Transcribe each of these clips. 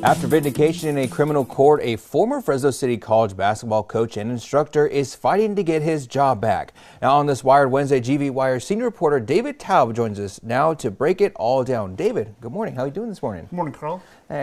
After vindication in a criminal court, a former Fresno City College basketball coach and instructor is fighting to get his job back. Now on this Wired Wednesday, GV Wire senior reporter David Taub joins us now to break it all down. David, good morning. How are you doing this morning? Good morning, Carl.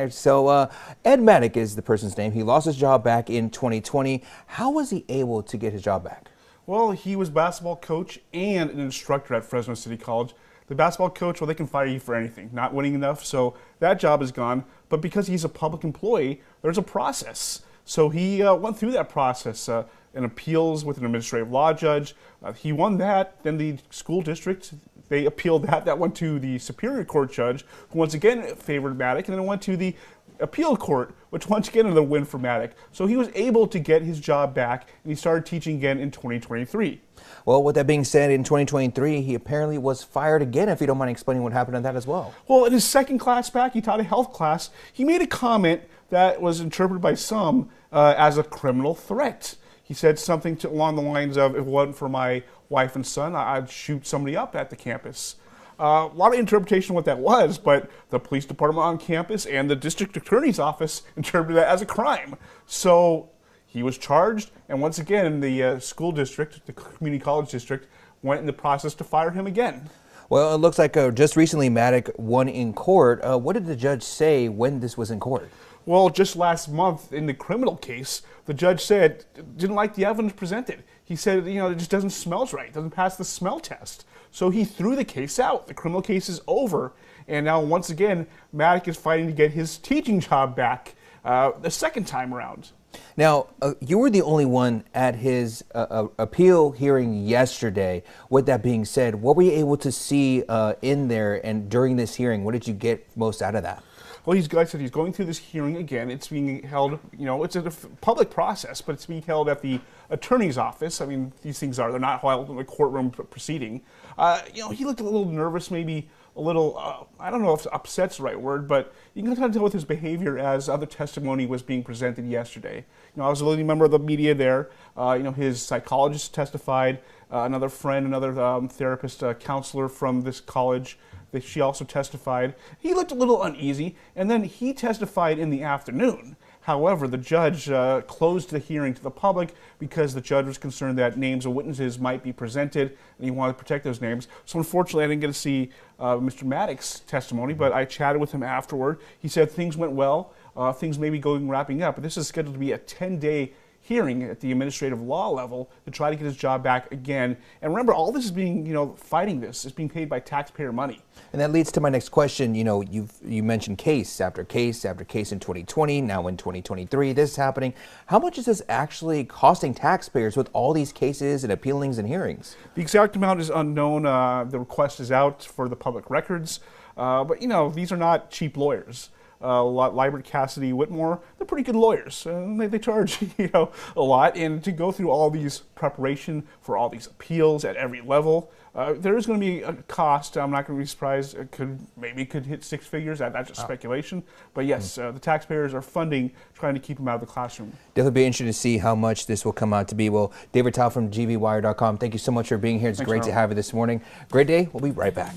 So Ed Maddock is the person's name. He lost his job back in 2020. How was he able to get his job back? Well, he was basketball coach and an instructor at Fresno City College. The basketball coach, well, they can fire you for anything, not winning enough, so that job is gone. But because he's a public employee, there's a process. So he went through that process in appeals with an administrative law judge. He won that. Then the school district, they appealed that. That went to the Superior Court judge, who once again favored Maddock, and then it went to the appeal court, which once again another win for Maddock. So he was able to get his job back, and he started teaching again in 2023. Well, with that being said, in 2023, he apparently was fired again, if you don't mind explaining what happened on that as well. Well, in his second class back, he taught a health class. He made a comment that was interpreted by some as a criminal threat. He said something along the lines of, if it wasn't for my wife and son, I'd shoot somebody up at the campus. A lot of interpretation of what that was, but the police department on campus and the district attorney's office interpreted that as a crime. So he was charged, and once again, the school district, the community college district, went in the process to fire him again. Well, it looks like just recently Maddock won in court. What did the judge say when this was in court? Well, just last month in the criminal case, the judge said didn't like the evidence presented. He said, it just doesn't smell right, doesn't pass the smell test. So he threw the case out. The criminal case is over, and now once again, Maddock is fighting to get his teaching job back the second time around. Now, you were the only one at his appeal hearing yesterday. With that being said, what were you able to see in there and during this hearing? What did you get most out of that? Well, like I said, he's going through this hearing again. It's being held, it's a public process, but it's being held at the attorney's office. I mean, these things they're not held in a courtroom proceeding. He looked a little nervous, maybe a little, I don't know if upset's the right word, but you can kind of tell with his behavior as other testimony was being presented yesterday. I was a little member of the media there. His psychologist testified, another friend, another therapist, counselor from this college, she also testified. He looked a little uneasy, and then he testified in the afternoon. However, the judge closed the hearing to the public because the judge was concerned that names of witnesses might be presented, and he wanted to protect those names. So unfortunately, I didn't get to see Mr. Maddock's testimony, but I chatted with him afterward. He said things went well, things may be wrapping up, but this is scheduled to be a 10-day hearing at the administrative law level to try to get his job back again. And remember, all this is being, fighting this is being paid by taxpayer money. And that leads to my next question. You mentioned case after case after case in 2020, now in 2023, this is happening. How much is this actually costing taxpayers with all these cases and appealings and hearings? The exact amount is unknown. The request is out for the public records. But, these are not cheap lawyers. Liebert, Cassidy, Whitmore, they're pretty good lawyers, and they charge a lot. And to go through all these preparation for all these appeals at every level, there is going to be a cost. I'm not going to be surprised. It could hit six figures. That's just speculation. But yes, the taxpayers are funding trying to keep them out of the classroom. Definitely be interested to see how much this will come out to be. Well, David Taub from GVWire.com, thank you so much for being here. It's great to have you this morning. Great day. We'll be right back.